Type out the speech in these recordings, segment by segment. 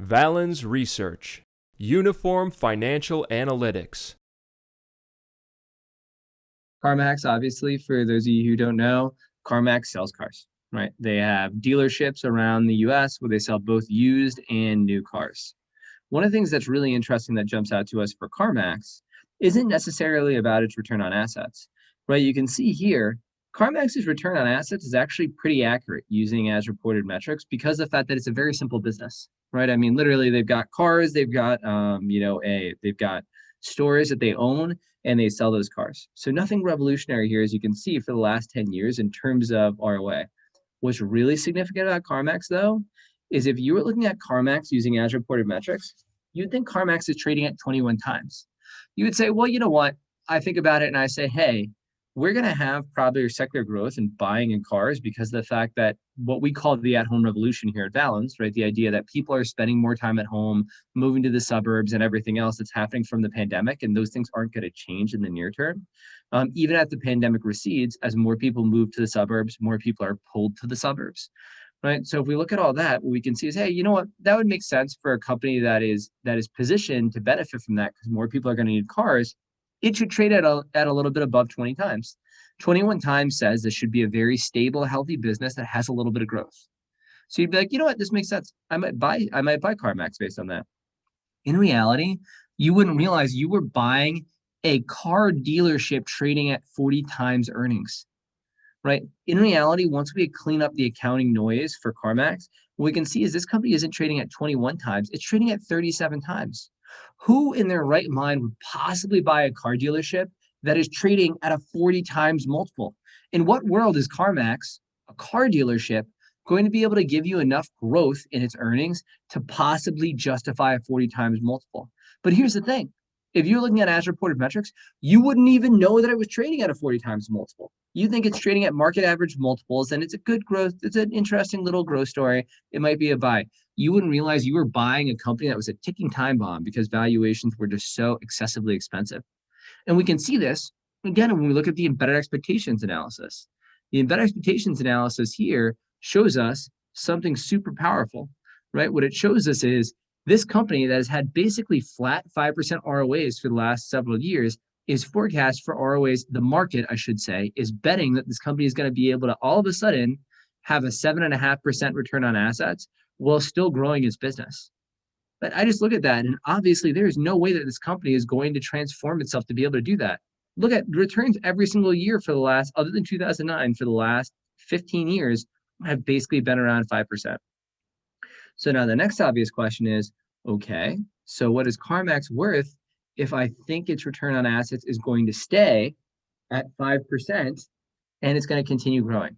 Valens Research, Uniform Financial Analytics. CarMax, obviously, for those of you who don't know, CarMax sells cars, right? They have dealerships around the US where they sell both used and new cars. One of the things that's really interesting that jumps out to us for CarMax isn't necessarily about its return on assets, right? You can see here, CarMax's return on assets is actually pretty accurate using as reported metrics because of the fact that it's a very simple business, right? I mean, literally, they've got cars, they've got they've got stores that they own, and they sell those cars. So nothing revolutionary here, as you can see, for the last 10 years in terms of ROA. What's really significant about CarMax, though, is if you were looking at CarMax using as reported metrics, you'd think CarMax is trading at 21 times. You would say, well, you know what? I think about it and I say, hey, we're going to have probably secular growth in buying in cars because of the fact that what we call the at-home revolution here at Valens, right? The idea that people are spending more time at home, moving to the suburbs and everything else that's happening from the pandemic, and those things aren't going to change in the near term. Even as the pandemic recedes, as more people move to the suburbs, more people are pulled to the suburbs, right? So if we look at all that, what we can see is, hey, you know what? That would make sense for a company that is positioned to benefit from that because more people are going to need cars. It should trade at a little bit above 20 times. 21 times says this should be a very stable, healthy business that has a little bit of growth. So you'd be like, you know what, this makes sense. I might buy CarMax based on that. In reality, you wouldn't realize you were buying a car dealership trading at 40 times earnings, right? In reality, once we clean up the accounting noise for CarMax, what we can see is this company isn't trading at 21 times, it's trading at 37 times. Who in their right mind would possibly buy a car dealership that is trading at a 40 times multiple? In what world is CarMax, a car dealership, going to be able to give you enough growth in its earnings to possibly justify a 40 times multiple? But here's the thing. If you're looking at as reported metrics, you wouldn't even know that it was trading at a 40 times multiple. You think it's trading at market average multiples, and it's a good growth. It's an interesting little growth story. It might be a buy. You wouldn't realize you were buying a company that was a ticking time bomb because valuations were just so excessively expensive. And we can see this, again, when we look at the embedded expectations analysis. The embedded expectations analysis here shows us something super powerful, right? What it shows us is this company that has had basically flat 5% ROAs for the last several years is forecast for ROAs. The market, I should say, is betting that this company is going to be able to all of a sudden have a 7.5% return on assets while still growing its business. But I just look at that, and obviously there is no way that this company is going to transform itself to be able to do that. Look at returns every single year for the last, other than 2009, for the last 15 years have basically been around 5%. So now the next obvious question is, okay, so what is CarMax worth if I think its return on assets is going to stay at 5% and it's going to continue growing?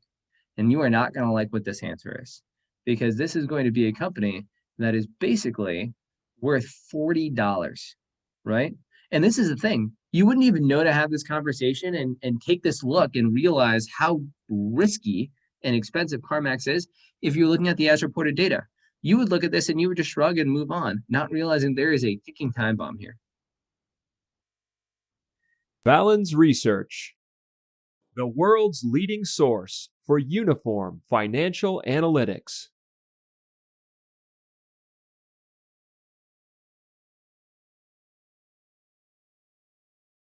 And you are not going to like what this answer is, because this is going to be a company that is basically worth $40, right? And this is the thing. You wouldn't even know to have this conversation and take this look and realize how risky and expensive CarMax is if you're looking at the as reported data. You would look at this and you would just shrug and move on, not realizing there is a ticking time bomb here. Valens Research, the world's leading source for uniform financial analytics.